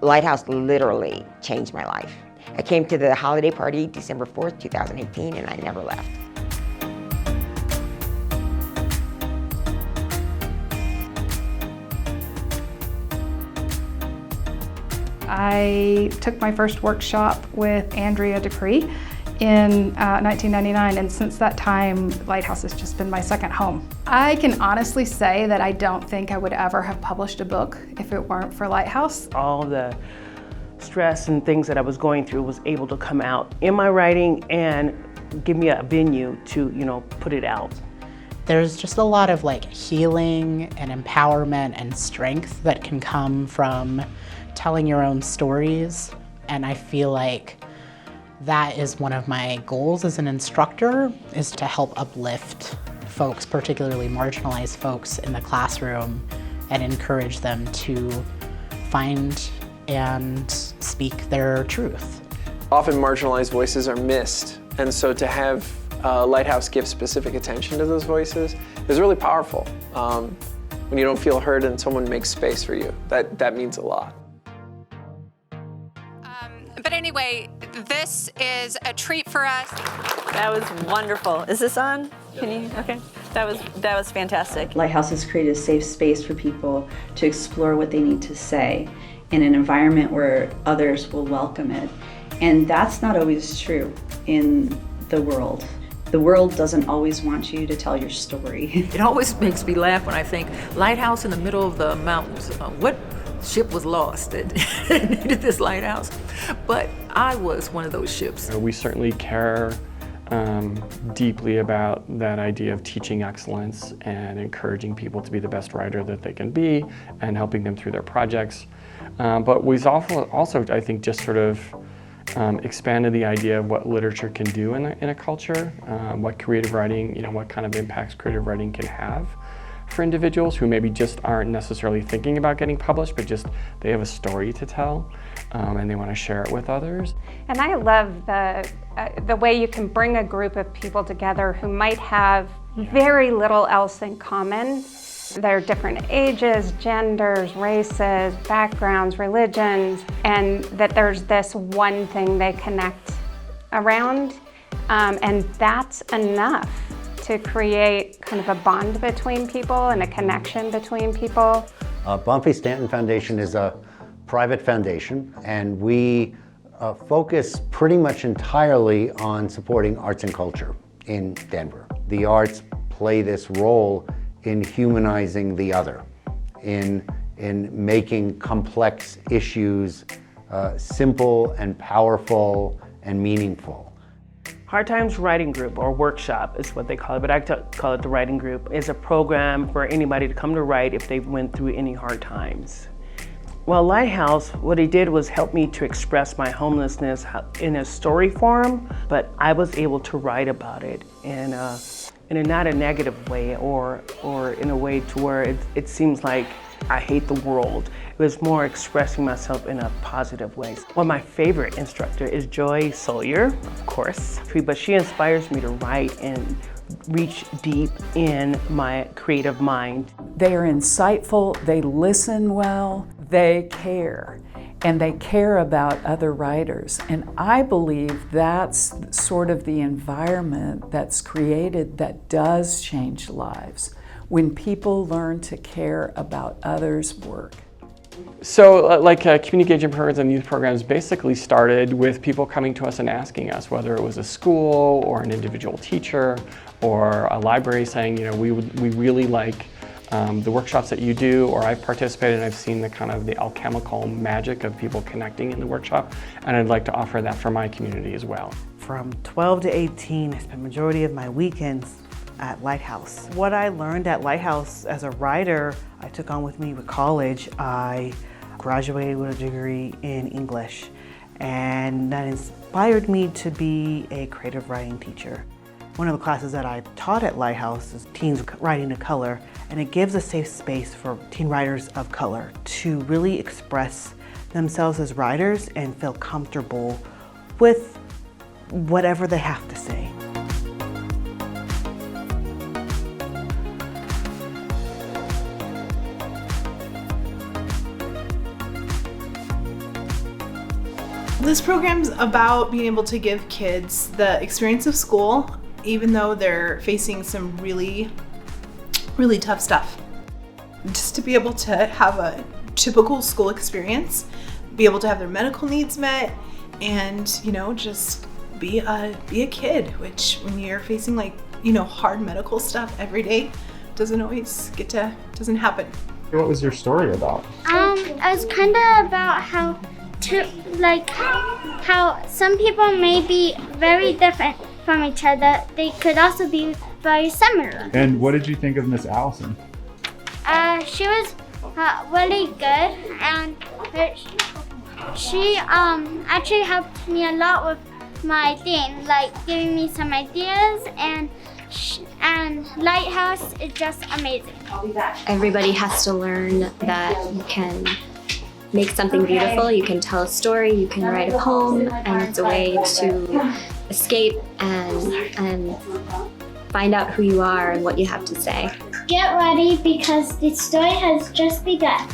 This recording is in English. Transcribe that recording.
Lighthouse literally changed my life. I came to the holiday party December 4th, 2018, and I never left. I took my first workshop with Andrea Dupree in 1999, and since that time, Lighthouse has just been my second home. I can honestly say that I don't think I would ever have published a book if it weren't for Lighthouse. All the stress and things that I was going through was able to come out in my writing and give me a venue to, put it out. There's just a lot of healing and empowerment and strength that can come from telling your own stories, and I feel like that is one of my goals as an instructor, is to help uplift folks, particularly marginalized folks in the classroom, and encourage them to find and speak their truth. Often marginalized voices are missed, and so to have Lighthouse give specific attention to those voices is really powerful. When you don't feel heard and someone makes space for you, that means a lot. But anyway, this is a treat for us. That was wonderful. Is this on? Can you? Okay. That was fantastic. Lighthouse has created a safe space for people to explore what they need to say in an environment where others will welcome it. And that's not always true in the world. The world doesn't always want you to tell your story. It always makes me laugh when I think, lighthouse in the middle of the mountains. What ship was lost that needed this lighthouse? But I was one of those ships. We certainly care deeply about that idea of teaching excellence and encouraging people to be the best writer that they can be and helping them through their projects. But we've also, I think, just sort of expanded the idea of what literature can do in a culture, what creative writing, what kind of impacts creative writing can have for individuals who maybe just aren't necessarily thinking about getting published, but just they have a story to tell and they want to share it with others. And I love the way you can bring a group of people together who might have very little else in common. They're different ages, genders, races, backgrounds, religions, and that there's this one thing they connect around, and that's enough to create kind of a bond between people and a connection between people. Bonfy Stanton Foundation is a private foundation, and we focus pretty much entirely on supporting arts and culture in Denver. The arts play this role in humanizing the other, in making complex issues simple and powerful and meaningful. Hard Times Writing Group, or workshop is what they call it, but I call it the Writing Group. It's a program for anybody to come to write if they went through any hard times. Well, Lighthouse, what it did was help me to express my homelessness in a story form, but I was able to write about it in a not a negative way or in a way to where it seems like I hate the world. It was more expressing myself in a positive way. Well, my favorite instructor is Joy Sawyer, of course, but she inspires me to write and reach deep in my creative mind. They are insightful, they listen well, they care, and they care about other writers. And I believe that's sort of the environment that's created that does change lives, when people learn to care about others' work. So community engagement programs and youth programs basically started with people coming to us and asking us, whether it was a school or an individual teacher or a library, saying, we really like the workshops that you do, or I've participated and I've seen the kind of the alchemical magic of people connecting in the workshop, and I'd like to offer that for my community as well. From 12 to 18, I spent the majority of my weekends at Lighthouse. What I learned at Lighthouse as a writer, I took on with me with college. I graduated with a degree in English, and that inspired me to be a creative writing teacher. One of the classes that I taught at Lighthouse is Teens Writing to Color, and it gives a safe space for teen writers of color to really express themselves as writers and feel comfortable with whatever they have to say. This program's about being able to give kids the experience of school, even though they're facing some really, really tough stuff. Just to be able to have a typical school experience, be able to have their medical needs met, and, you know, just be a kid, which when you're facing like, you know, hard medical stuff every day, doesn't happen. What was your story about? It was kind of about how some people may be very different from each other. They could also be very similar. And what did you think of Miss Allison? She was really good, and she actually helped me a lot with my thing, like giving me some ideas, and Lighthouse is just amazing. Everybody has to learn that you can make something beautiful, you can tell a story, you can write a poem, and it's a way to escape and find out who you are and what you have to say. Get ready because the story has just begun.